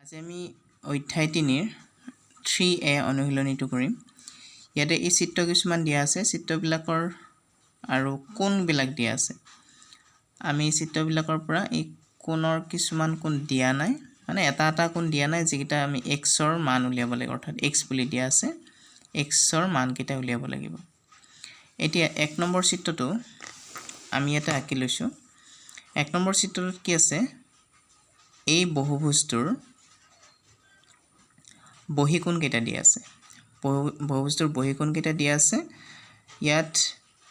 আজি আমি অধ্যায় 3 3A অনুশীলনীটো কৰিম। ইয়াতে এই চিত্ৰ কিছুমান দিয়া আছে, চিত্ৰবিলাকৰ আৰু কোণবিলাক দিয়া আছে। আমি চিত্ৰবিলাকৰ পৰা এই কোণৰ কিছুমান কোণ দিয়া নাই, মানে এটা এটা কোণ দিয়া নাই যিকেইটা আমি xৰ মান উলিয়াব লাগিব, অৰ্থাৎ x বুলি দিয়া আছে, xৰ মানকেইটা উলিয়াব লাগিব। এতিয়া 1 নম্বৰ চিত্ৰটো আমি ইয়াতে আঁকি লৈছোঁ। 1 নম্বৰ চিত্ৰটোত কি আছে, এই বহুভুজটোৰ বহিকোণ কেইটা দিয়া আছে। বহুভুজটোৰ বহিকোণ কেইটা দিয়া আছে। ইয়াত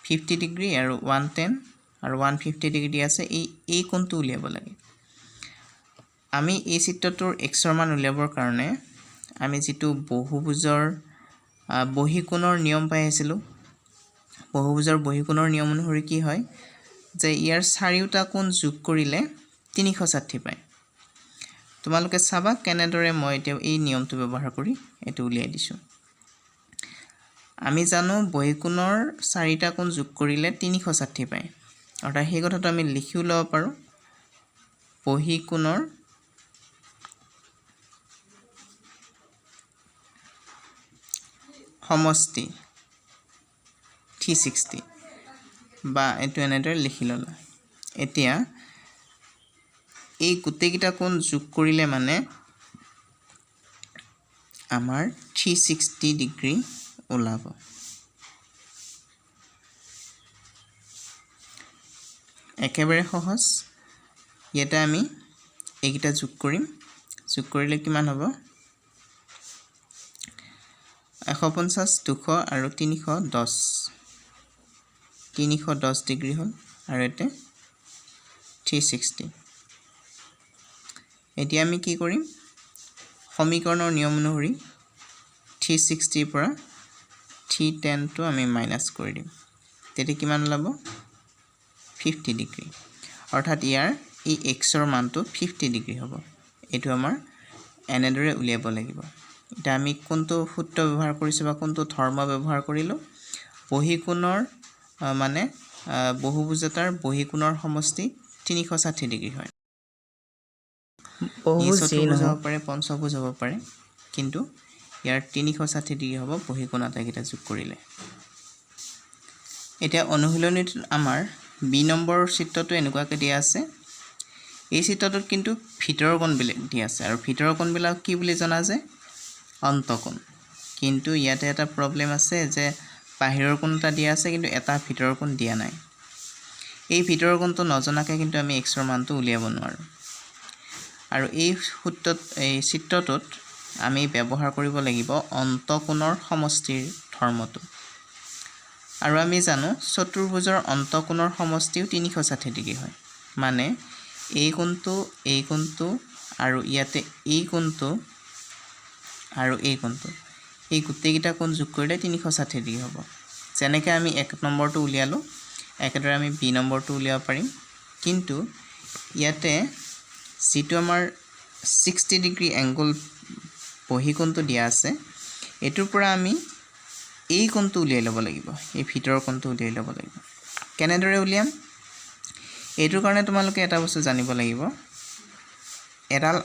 50 ডিগ্ৰী আৰু 110 আৰু 150 ডিগ্ৰী দিয়া আছে। এই কোণটো উলিয়াব লাগে। আমি এই চিত্ৰটোৰ xৰ মান উলিয়াবৰ কাৰণে আমি যিটো বহুভুজৰ বহিকোণৰ নিয়ম পাই আছিলোঁ, বহুভুজৰ বহিকোণৰ নিয়ম অনুসৰি কি হয় যে ইয়াৰ চাৰিওটা কোণ যোগ কৰিলে 360 পায়। তোমালোকে চাবা কেনেদৰে মই এতিয়া এই নিয়মটো ব্যৱহাৰ কৰি এইটো উলিয়াই দিছোঁ। আমি জানো বহিকোণৰ চাৰিটা কোণ যোগ কৰিলে 360 পায়, অৰ্থাৎ সেই কথাটো আমি লিখিও ল'ব পাৰোঁ। বহিকোণৰ সমষ্টি 360 বা এইটো এনেদৰে লিখি ল'লা। এতিয়া এই গোটেইকেইটা কোণ যোগ কৰিলে মানে আমাৰ 360 ডিগ্ৰী ওলাব। একেবাৰে সহজ। ইয়াতে আমি এইকেইটা যোগ কৰিম। যোগ কৰিলে কিমান হ'ব? 150, 200 আৰু 310। 310 ডিগ্ৰী হ'ল আৰু ইয়াতে 360। এতিয়া আমি কি কৰিম? সমীকৰণৰ নিয়ম অনুসৰি 360ৰ পৰা 310টো আমি মাইনাছ কৰি দিম। তেতিয়া কিমান ওলাব? 50 ডিগ্ৰী। অৰ্থাৎ ইয়াৰ এই xৰ মানটো 50 ডিগ্ৰী হ'ব। এইটো আমাৰ এনেদৰে উলিয়াব লাগিব। এতিয়া আমি কোনটো সূত্ৰ ব্যৱহাৰ কৰিছোঁ বা কোনটো ধৰ্ম ব্যৱহাৰ কৰিলোঁ? বহিকোণৰ মানে বহুভুজ এটাৰ বহিকোণৰ সমষ্টি 360 ডিগ্ৰী হয়। ই চতুৰ্ভুজ হ'ব পাৰে, পঞ্চভুজ হ'ব পাৰে, কিন্তু ইয়াৰ 360 ডিগ্ৰী হ'ব বহিকোণ আটাইকেইটা যোগ কৰিলে। এতিয়া অনুশীলনীটোত আমাৰ বি নম্বৰ চিত্ৰটো এনেকুৱাকৈ দিয়া আছে। এই চিত্ৰটোত কিন্তু ভিতৰৰ কোণবিলাক দিয়া আছে, আৰু ভিতৰৰ কোণবিলাক কি বুলি জনা যায়? অন্তকোণ। কিন্তু ইয়াতে এটা প্ৰব্লেম আছে যে বাহিৰৰ কোণ এটা দিয়া আছে, কিন্তু এটা ভিতৰৰ কোণ দিয়া নাই। এই ভিতৰৰ কোণটো নজনাকৈ কিন্তু আমি xৰ মানটো উলিয়াব নোৱাৰোঁ। আৰু এই চিত্ৰটোত আমি ব্যৱহাৰ কৰিব লাগিব অন্তকোণৰ সমষ্টিৰ ধৰ্মটো। আৰু আমি জানো চতুৰ্ভুজৰ অন্তকোণৰ সমষ্টিও 360 ডিগ্ৰী হয়। মানে এই কোণটো আৰু ইয়াতে এই কোণটো আৰু এই কোণটো, এই গোটেইকেইটা কোণ যোগ কৰিলে 360 ডিগ্ৰী হ'ব। যেনেকৈ আমি 1 নম্বৰটো উলিয়ালোঁ, একেদৰে আমি বি নম্বৰটো উলিয়াব পাৰিম। কিন্তু ইয়াতে যিটো আমাৰ 60 ডিগ্ৰী এংগল বহিকোণটো দিয়া আছে, এইটোৰ পৰা আমি এই কোণটো উলিয়াই ল'ব লাগিব, এই ভিতৰৰ কোণটো উলিয়াই ল'ব লাগিব। কেনেদৰে উলিয়াম? এইটোৰ কাৰণে তোমালোকে এটা বস্তু জানিব লাগিব। এডাল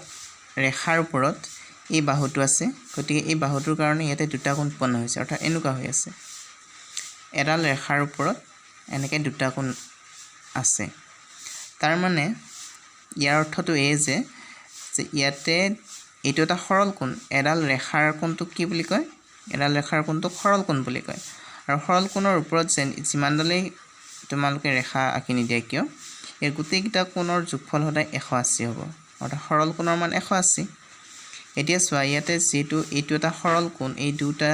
ৰেখাৰ ওপৰত এই বাহুটো আছে, গতিকে এই বাহুটোৰ কাৰণে ইয়াতে দুটা কোণ উৎপন্ন হৈছে, অৰ্থাৎ এনেকুৱা হৈ আছে। এডাল ৰেখাৰ ওপৰত এনেকৈ দুটা কোণ আছে। তাৰ মানে ইয়াৰ অৰ্থটো এই যে ইয়াতে এইটো এটা সৰল কোণ। এডাল ৰেখাৰ কোণটোক কি বুলি কয়? এডাল ৰেখাৰ কোণটোক সৰল কোণ বুলি কয়। আৰু সৰল কোণৰ ওপৰত যিমানডালেই তোমালোকে ৰেখা আঁকি নিদিয়া কিয়, এই গোটেইকেইটা কোণৰ যোগফল সদায় 180 হ'ব, অৰ্থাৎ সৰল কোণৰ মান 180। এতিয়া চোৱা, ইয়াতে যিহেতু এইটো এটা সৰল কোণ, এই দুটা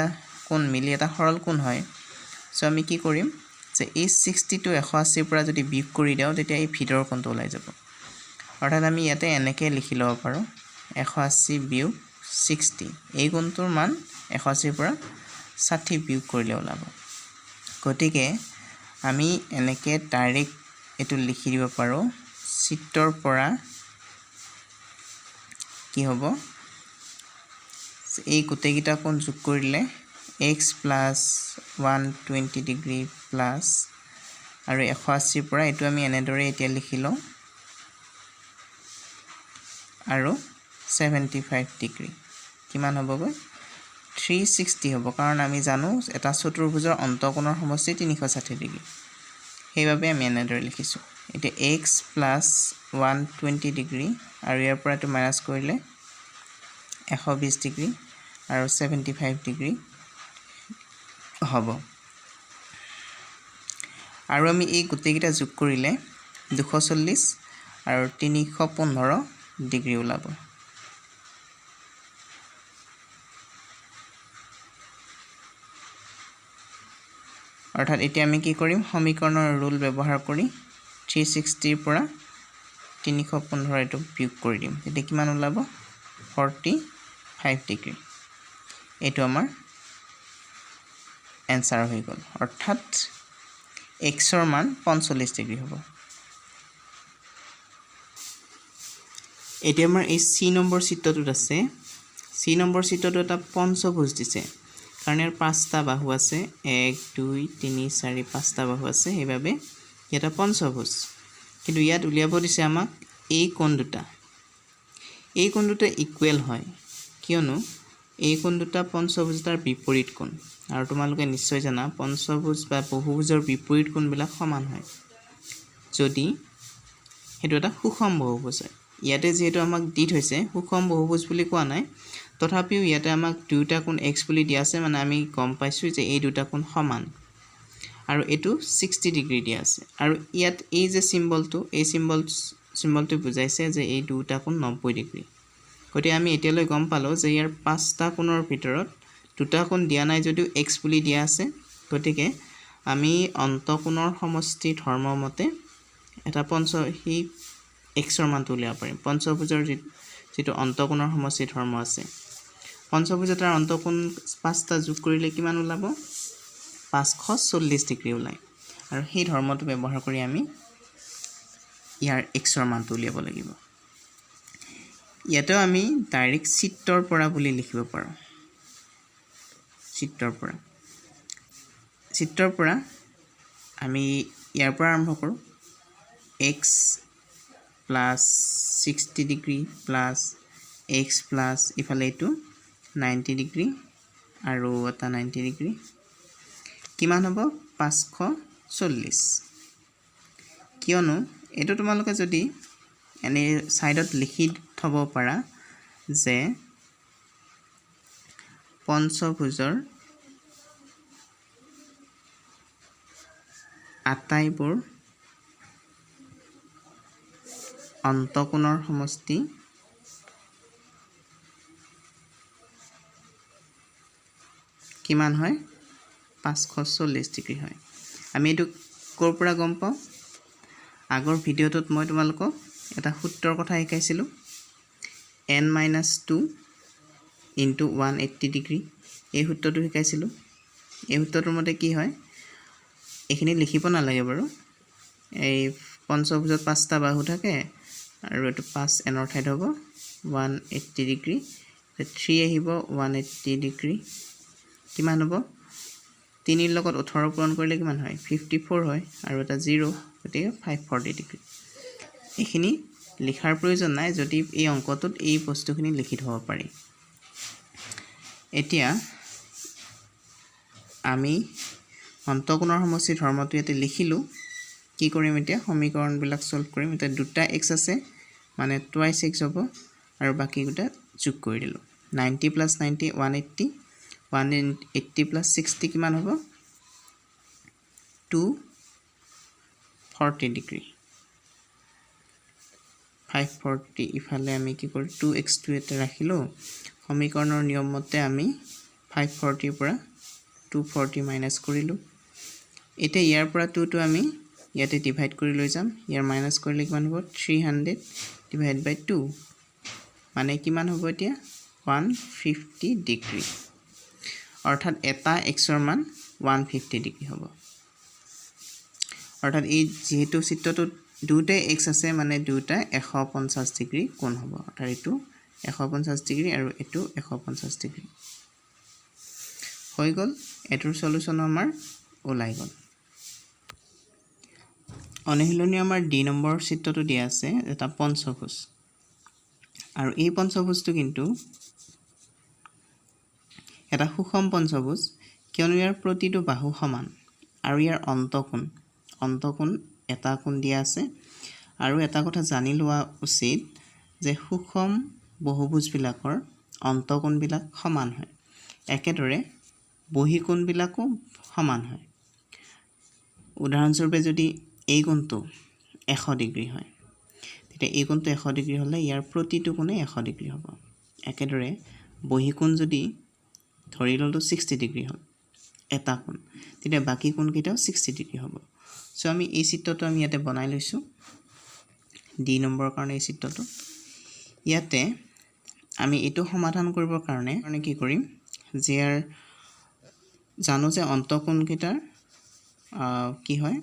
কোণ মিলি এটা সৰল কোণ হয়। চ' আমি কি কৰিম যে এই 60টো 180ৰ পৰা যদি বিয়োগ কৰি দিওঁ, তেতিয়া এই ভিতৰৰ কোণটো ওলাই যাব। অৰ্থাৎ আমি ইয়াতে এনেকৈ লিখি ল'ব পাৰোঁ 180 বিয়োগ 60। এই কোণটোৰ মান 180ৰ পৰা 60 বিয়োগ কৰিলে ওলাব। গতিকে আমি এনেকৈ ডাইৰেক্ট এইটো লিখি দিব পাৰোঁ, চিত্ৰৰ পৰা কি হ'ব, এই গোটেইকেইটা কোণ যোগ কৰিলে x প্লাছ 120 ডিগ্ৰী প্লাছ আৰু 180ৰ পৰা এইটো আমি এনেদৰে এতিয়া লিখি লওঁ, আৰু 75 ডিগ্ৰী কিমান হ'বগৈ 360 হ'ব কাৰণ আমি জানো এটা চতুৰ্ভুজৰ অন্তকোণৰ সমষ্টি 360 ডিগ্ৰী সেইবাবে আমি এনেদৰে লিখিছোঁ এতিয়া x + 120 ডিগ্ৰী আৰু ইয়াৰ পৰা এটো মাইনাস কৰিলে 120 ডিগ্ৰী আৰু 75 ডিগ্ৰী হ'ব আৰু আমি এই গোটেইকেইটা যোগ কৰিলে 240 আৰু 315 ডিগ্ৰী ওলাব অৰ্থাৎ এতিয়া আমি কি কৰিম সমীকৰণৰ ৰুল ব্যৱহাৰ কৰি 360 ৰ পৰা 315 এটো বিয়োগ কৰি দিম তেতিয়া কিমান ওলাব 45 ডিগ্ৰী এটো আমাৰ এনসাৰ হৈ গ'ল অৰ্থাৎ x ৰ মান 45 ডিগ্ৰী হ'ব এতিয়া আমাৰ এই c নম্বৰ চিত্ৰটোত আছে c নম্বৰ চিত্ৰটো এটা পঞ্চভুজ দিছে কাৰণ ইয়াৰ পাঁচটা বাহু আছে 1 2 3 4 পাঁচটা বাহু আছে সেইবাবে এটা পঞ্চভুজ কিন্তু ইয়াত উলিয়াব দিছে আমাক এই কোণ দুটা ইকুৱেল হয় কিয়নো এই কোণ দুটা পঞ্চভুজৰ বিপৰীত কোণ আৰু তোমালোকে নিশ্চয় জানা পঞ্চভুজ বা বহুভুজৰ বিপৰীত কোণবিলাক সমান হয় যদি হেতু এটা সুষম বহুভুজ হয় ইয়াতে যেহেতু আমাক দি থৈছে সুষম বহুভুজ বুলি কোৱা নাই তথাপিও ইয়াতে আমাক দুটা কোণ x বুলি দিয়া আছে মানে আমি গম পাইছো যে এই দুটা কোণ সমান আৰু এটো 60 ডিগ্ৰী দিয়া আছে আৰু ইয়াত এই যে সিম্বলটো এই সিম্বলটো বুজাইছে যে এই দুটা কোণ 90 ডিগ্ৰী গতি আমি এতিয়ালৈ গম পালো যে ইয়াৰ পাঁচটা কোণৰ ভিতৰত দুটা কোণ দিয়া নাই যদিও x বুলি দিয়া আছে গতিকে আমি অন্তকোণৰ সমষ্টি ধৰ্ম মতে এটা পঞ্চহি x ৰ মানটো উলিয়াব পাৰিম পঞ্চভুজৰ যেটো অন্তকোণৰ সমষ্টি ধৰ্ম আছে পঞ্চভুজৰ অন্তকোণ পাঁচটা যোগ কৰিলে কিমান ওলাব 540 ডিগ্ৰী ওলাই আৰু সেই ধৰ্মটো ব্যৱহাৰ কৰি আমি ইয়াৰ x ৰ মানটো উলিয়াব লাগিব ইয়াতে আমি ডাইৰেক্ট চিত্ৰৰ পৰা বুলি লিখিব পাৰো চিত্ৰৰ পৰা আমি ইয়াৰ পৰা আৰম্ভ কৰো x plus 60 degree plus x plus ইফালে এটো 90 ডিগ্ৰী আৰু এটা 90 ডিগ্ৰী কিমান হ'ব 540 কিয়নো এটো তোমালোকে যদি এনে সাইডত লিখি থব পাৰা যে পঞ্চভুজৰ আটাইবোৰ অন্তকোণৰ সমষ্টি কিমান হয় 540 ডিগ্ৰী হয় আমি এটো কৰ পৰা গম পাও আগৰ ভিডিওটোত মই তোমালোকক এটা সূত্ৰৰ কথা শিকাইছিলো n-2 into 180 ডিগ্ৰী এই সূত্ৰটো শিকাইছিলো এই সূত্ৰটোৰ মতে কি হয় এখিনি লিখিব নালাগে বাৰু এই পঞ্চভুজত পাঁচটা বাহু থাকে আৰু এটো 5 n ৰ ঠাইত হ'ব 180 ডিগ্ৰী 3 আহিব 180 ডিগ্ৰী কিমান হ'ব 3 ৰ লগত 18 পূৰণ কৰিলে কিমান হয় 54 হয় আৰু এটা 0 গতিকে 540 ডিগ্ৰী এখিনি লিখাৰ প্ৰয়োজন নাই যদি এই অংকটোত এই বস্তুখিনি লিখি থব পাৰি এতিয়া আমি অন্তকোণৰ সমষ্টি ধৰ্মটো ইয়াতে লিখিলো কি কৰিম এতিয়া সমীকৰণ বিলাক সলভ কৰিম এটা দুটা x আছে মানে টুৱাইস x হ'ব আৰু বাকি গুটা যোগ কৰি দিলো 90 + 90 180 180 + 60 কিমান হ'ব 240 ডিগ্ৰী 540 ইফালে আমি কি কৰি 2x টো এটা ৰাখিলো সমীকৰণৰ নিয়ম মতে আমি 540 ৰ পৰা 240 মাইনাস কৰিলো এতিয়া ইয়াৰ পৰা 2 টো আমি ইয়াতে ডিভাইড কৰি লৈ যাম ইয়াৰ মাইনাস কৰিলে কিমান হ'ব 300 ডিভাইড বাই 2 মানে কিমান হ'ব এতিয়া 150 ডিগ্ৰী অৰ্থাৎ এটা x ৰ মান 150 ডিগ্ৰী হ'ব অৰ্থাৎ এই যেহেতু চিত্ৰটো দুটা x আছে মানে দুটা 150 ডিগ্ৰী কোণ হ'ব অৰ্থাৎ এটো 150 ডিগ্ৰী আৰু এটো 150 ডিগ্ৰী হৈ গল এটোৰ সলিউশন আমাৰ ওলাই গল অনুশীলনী আমাৰ d নম্বৰ চিত্ৰটো দিয়া আছে এটা পঞ্চভুজ আৰু এই পঞ্চভুজটো কিন্তু এটা সুষম পঞ্চভুজ কিয়নো ইয়াৰ প্ৰতিটো বাহু সমান আৰু ইয়াৰ অন্তকোণ এটা কোণ দিয়া আছে আৰু এটা কথা জানি লোৱা উচিত যে সুষম বহুভুজবিলাকৰ অন্তকোণবিলাক সমান হয় একেদৰে বহিকোণবিলাকো সমান হয় উদাহৰণস্বৰূপে যদি এই কোণটো 100 ডিগ্ৰী হয় তেতিয়া এই কোণটো 100 ডিগ্ৰী হ'লে ইয়াৰ প্ৰতিটো কোণে 100 ডিগ্ৰী হ'ব একেদৰে বহিকোণ যদি ধৰি ললো 60 ডিগ্ৰী হ'ল এটা কোণ তেতিয়া বাকি কোণকেইটাও 60 ডিগ্ৰী হ'ব সো আমি এই চিত্ৰটো আমি ইয়াতে বনাই লৈছো ডি নম্বৰৰ কাৰণে এই চিত্ৰটো ইয়াতে আমি এটো সমাধান কৰিবৰ কাৰণে কি কৰিম যে ইয়াৰ জানো যে অন্তকোণকেইটাৰ কি হয়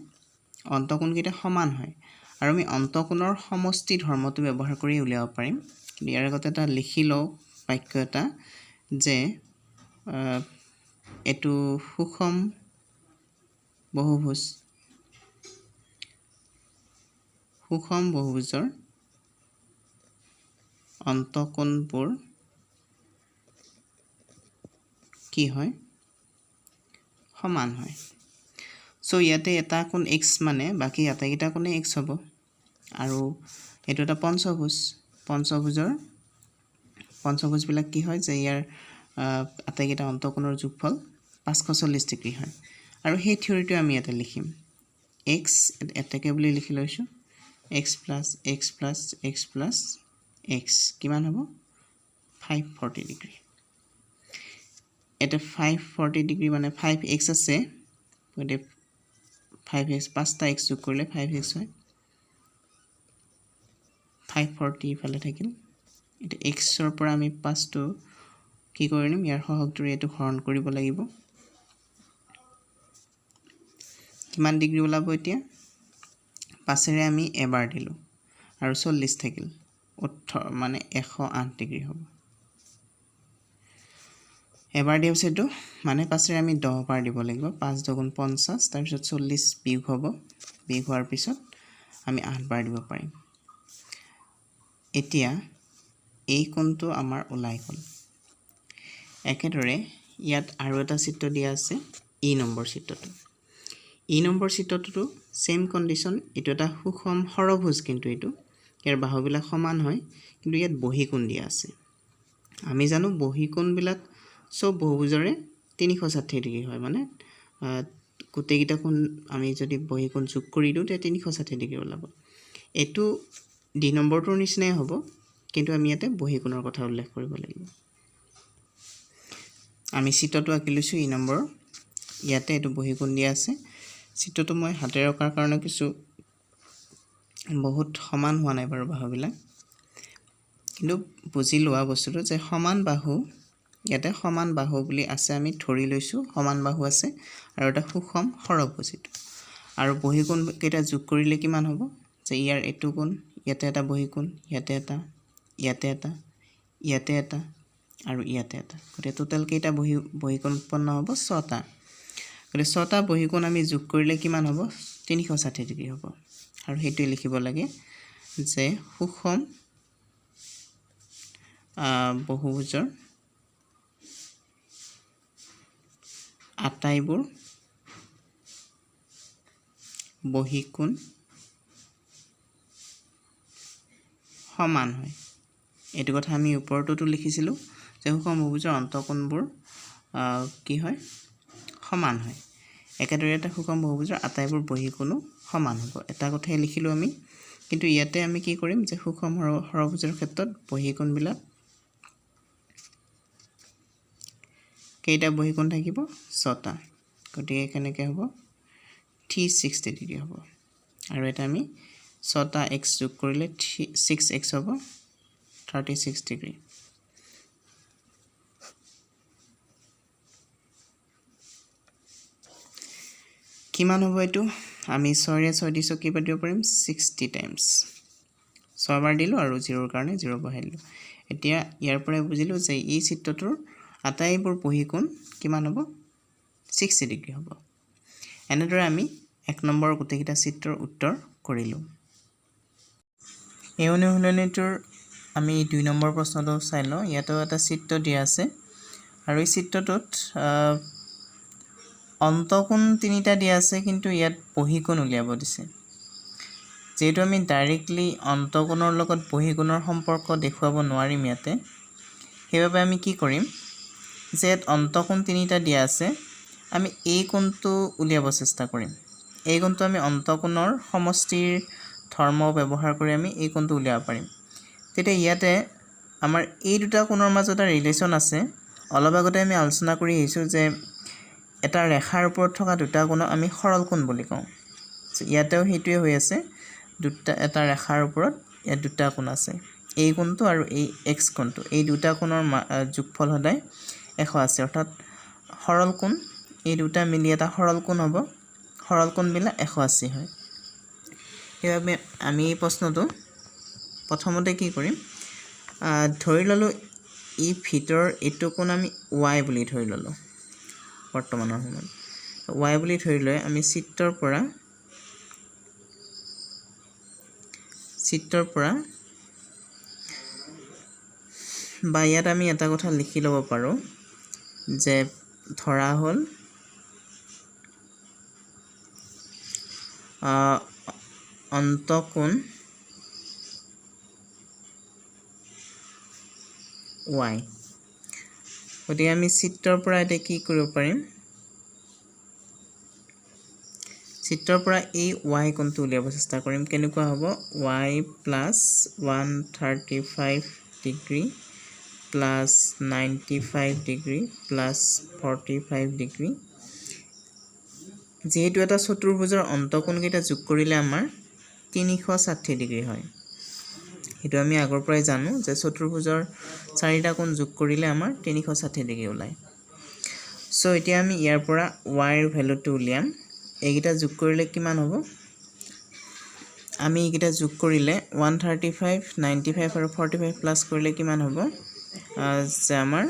অন্তকোণকেইটা সমান হয় আৰু আমি অন্তকোণৰ সমষ্টি ধৰ্মটো ব্যৱহাৰ কৰি উলিয়াব পাৰিম কিন্তু ইয়াৰ আগতে এটা লিখি লও বাক্য এটা যে এটো সুষম বহুভুজৰ অন্তকোণবোৰ কি হয় সমান হয় সো ইয়াতে এটা কোণ x মানে বাকি আটাইকেইটা কোণে x হ'ব আৰু এটো এটা পঞ্চভুজবিলাক কি হয় যে ইয়াৰ আটাইকেইটা অন্তকোণৰ যোগফল 540 ডিগ্ৰী হয় আৰু সেই থিওৰিটো আমি ইয়াতে লিখিম x এটাকে বুলি লিখি লৈছো x plus x কিমান হ'ব 540 ডিগ্ৰী এটা 540 ডিগ্ৰী মানে 5x আছে গতে 5x 5টা x যোগ কৰিলে 5x হয় 540 ইফালে থাকিল এটা x ৰ পৰা আমি 5 টো কি কৰিম ইয়াৰ সহগটোৰে এটো হৰণ কৰিব লাগিব কিমান ডিগ্ৰী ওলাব এতিয়া 5 ৰে আমি এবাৰ দিলো আৰু 40 থাকিল 18 মানে 108 ডিগ্ৰী হ'ব এবাৰ দিয়া হৈছেটো মানে 5 ৰে আমি 10 বাৰ দিব লাগিব 5 * 2 = 50 তাৰ পিছত 40 বিয়োগ হ'ব বিয়োগ হোৱাৰ পিছত আমি 8 বাৰ দিব পাৰিম এতিয়া এই কোণটো আমাৰ ওলাই গল একেদৰে ইয়াত আৰু এটা চিত্ৰ দিয়া আছে ই নম্বৰ চিত্ৰটো সেম কন্ডিশন এটো এটা সুষম হৰভুজ কিন্তু এটো ইয়াৰ বাহুবিলাক সমান হয় কিন্তু ইয়াত বহিকোণ দিয়া আছে আমি জানো বহিকোণবিলাক সব বহুভুজৰে 360 ডিগ্ৰী হয় মানে গোটেইকেইটা কোণ আমি যদি বহিকোণ যোগ কৰি দিও তেতিয়া 360 ডিগ্ৰী ওলাব এটো ডি নম্বৰটোৰ নিচিনাই হ'ব কিন্তু আমি ইয়াতে বহিকোণৰ কথা উল্লেখ কৰিব লাগিব আমি চিত্ৰটো আঁকি লৈছো ই নম্বৰ ইয়াতে এটো বহিকোণ দিয়া আছে চিত্ৰটো মই হাতেৰে অকাৰ কাৰণে কিছু বহুত সমান হোৱা নাই বাৰু বাহুবিলাক কিন্তু বুজি লোৱা বস্তুটো যে সমান বাহু ইয়াতে সমান বাহু বুলি আছে আমি ধৰি লৈছো সমান বাহু আছে আৰু এটা সুষম হৰভুজ আৰু বহিকোণ কেইটা যোগ কৰিলে কিমান হ'ব যে ইয়াৰ এটো কোণ ইয়াতে এটা বহিকোণ ইয়াতে এটা আৰু ইয়াতে এটা গতে টোটাল কেইটা বহিকোণ উৎপন্ন হ'ব 6টা গতে 6টা বহিকোণ আমি যোগ কৰিলে কিমান হ'ব 360 ডিগ্ৰী হ'ব আৰু হেতু লিখিব লাগে যে সুষম বহুভুজৰ আটাইবোৰ বহিকোণ সমান হয় এটো কথা আমি ওপৰতো লিখিছিলো যে সুষম বহুভুজৰ অন্তকোণবোৰ কি হয় সমান হয় একেদৰে এটা সুষম বহুভুজৰ আটাইবোৰ বহিকোণো সমান হ'ব এটা কথাই লিখিলো আমি কিন্তু ইয়াতে আমি কি কৰিম যে সুষম হৰভুজৰ ক্ষেত্ৰত বহিকোণবিলাক কেইটা বহিকোণ থাকিব 6টা গতিকে কেনেকৈ হ'ব 360 ডিগ্ৰী হ'ব আৰু এটা আমি 6টা x যোগ কৰিলে 6x হ'ব 36 ডিগ্ৰী কিমান হ'ব এটো আমি 6 ৰে 6 দিছো কি পাতিব পাৰিম 60 টাইমছ 6 বাৰ দিলো আৰু 0 ৰ কাৰণে 0 বহাই দিলো এতিয়া ইয়াৰ পৰা বুজিলো যে এই চিত্ৰটোৰ আটাইবোৰ বহিকোণ কিমান হ'ব 60 ডিগ্ৰী হ'ব এনেদৰে আমি 1 নম্বৰ গোটেইকেইটা চিত্ৰৰ উত্তৰ কৰিলো এই অনুশীলনীটোৰ আমি 2 নম্বৰ প্ৰশ্নটো চাই লওঁ ইয়াতো এটা চিত্ৰ দিয়া আছে আৰু এই চিত্ৰটোত অন্তকোণ তিনিটা দিয়া আছে কিন্তু ইয়াত বহিকোণ উলিয়াব দিছে যেহেতু আমি ডাইৰেক্টলি অন্তকোণৰ লগত বহিকোণৰ সম্পৰ্ক দেখুৱাব নোৱাৰিম ইয়াতে সেইবাবে আমি কি কৰিম যে অন্তকোণ তিনিটা দিয়া আছে আমি এই কোণটো উলিয়াব চেষ্টা কৰিম এই কোণটো আমি অন্তকোণৰ সমষ্টিৰ ধৰ্ম ব্যৱহাৰ কৰি আমি এই কোণটো উলিয়াব পাৰিম তেতিয়া ইয়াতে আমাৰ এই দুটা কোণৰ মাজত এটা ৰিলেশ্যন আছে অলপ আগতে আমি আলোচনা কৰি আহিছোঁ যে এটা ৰেখাৰ ওপৰত থকা দুটা কোণক আমি সৰল কোণ বুলি কওঁ ইয়াতেও সেইটোৱে হৈ আছে এটা ৰেখাৰ ওপৰত ইয়াত দুটা কোণ আছে এই কোণটো আৰু এই x কোণটো এই দুটা কোণৰ যোগফল সদায় 180 অৰ্থাৎ সৰল কোণ এই দুটা মিলি এটা সৰল কোণ হ'ব সৰল কোণবিলাক 180 হয় সেইবাবে আমি এই প্ৰশ্নটো প্ৰথমতে কি কৰিম ধৰি ললোঁ এই ভিতৰৰ এইটো কোণ আমি y বুলি ধৰি ললোঁ বৰ্তমানৰ সময়ত y বুলি ধৰি লৈ আমি চিত্ৰৰ পৰা বা ইয়াত আমি এটা কথা লিখি ল'ব পাৰোঁ যে ধৰা হ'ল অন্তকোণ y গতিকে আমি চিত্ৰৰ পৰা এতিয়া কি কৰিব পাৰিম চিত্ৰৰ পৰা এই y কোণটো উলিয়াব চেষ্টা কৰিম কেনেকুৱা হ'ব y plus 135 degree plus 95 degree plus 45 degree যেহেতু এটা চতুৰ্ভুজৰ অন্তকোণকেইটা যোগ কৰিলে আমাৰ 360 ডিগ্ৰী হয় সেইটো আমি আগৰ পৰাই জানো যে চতুৰ্ভুজৰ চাৰিটা কোণ যোগ কৰিলে আমাৰ 360 ডিগ্ৰী ওলায় সো এতিয়া আমি ইয়াৰ পৰা y ৰ ভ্যালুটো উলিয়াম এইকেইটা যোগ কৰিলে কিমান হ'ব আমি এইকেইটা যোগ কৰিলে 135 95 আৰু 45 প্লাস কৰিলে কিমান হ'ব যে আমাৰ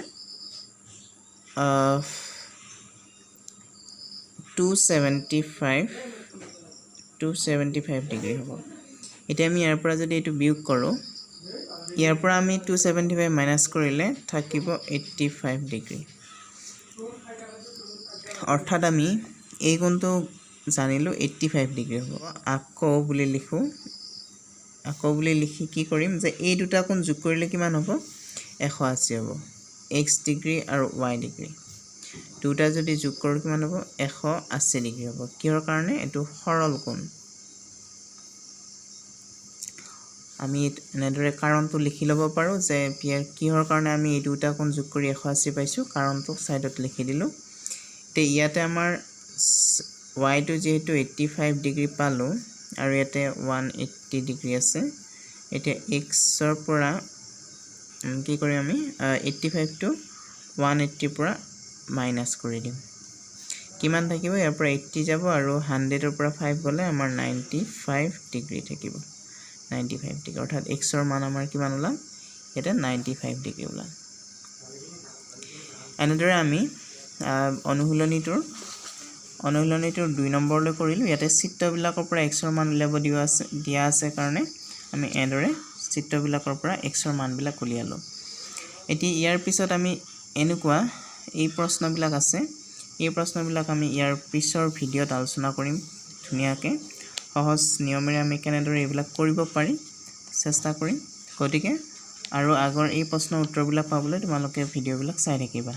275 ডিগ্ৰী হ'ব এতিয়া আমি ইয়াৰ পৰা যদি এইটো বিয়োগ কৰোঁ ইয়াৰ পৰা আমি 275 মাইনাস কৰিলে থাকিব 85 ডিগ্ৰী অৰ্থাৎ আমি এই কোণটো জানিলো 85 ডিগ্ৰী হ'ব আকৌ বুলি লিখি কি কৰিম যে এই দুটা কোণ যোগ কৰিলে কিমান হ'ব 180 হ'ব x ডিগ্ৰী আৰু y ডিগ্ৰী দুটা যদি যোগ কৰোঁ কিমান হ'ব 180 ডিগ্ৰী হ'ব কিহৰ কাৰণে এটো সৰল কোণ আমি এনেদৰে কাৰণটো লিখি ল'ব পাৰোঁ যে কিহৰ কাৰণে আমি এই দুটা কোণ যোগ কৰি 180 পাইছোঁ কাৰণটো সাইডত লিখি দিলো তে ইয়াতে আমাৰ y টো যেহেতু 85 ডিগ্ৰী পালো আৰু ইয়াতে 180 ডিগ্ৰী আছে এতিয়া x ৰ পৰা কি কৰিম আমি 85 টো 180 পৰা মাইনাস কৰি দিম কিমান থাকিব ইয়াৰ পৰা 80 যাব আৰু 100 ৰ পৰা 5 গলে আমাৰ 95 ডিগ্ৰী থাকিব 95 ডিগ্ৰী অৰ্থাৎ x ৰ মান আমাৰ কিমান ওলাম এটা 95 ডিগ্ৰী ওলাম এনেদৰে আমি অনুশীলনীটোৰ 2 নম্বৰলৈ কৰিলো ইয়াতে চিত্ৰবিলাকৰ পৰা x ৰ মান উলিয়াব দিয়া আছে কাৰণে আমি এনেদৰে চিত্ৰবিলাকৰ পৰা x ৰ মানবিলাক উলিয়ালো এতিয়া ইয়াৰ পিছত আমি এনেকুৱা এই প্ৰশ্নবিলাক আছে এই প্ৰশ্নবিলাক আমি ইয়াৰ পিছৰ ভিডিঅ'ত আলোচনা কৰিম ধুনিয়াকে সহজ নিয়মেৰে আমি কেনেদৰে এইবিলাক কৰিব পাৰি চেষ্টা কৰিম গতিকে আৰু আগৰ এই প্ৰশ্নৰ উত্তৰবিলাক পাবলৈ তোমালোকে ভিডিঅ'বিলাক চাই থাকিবা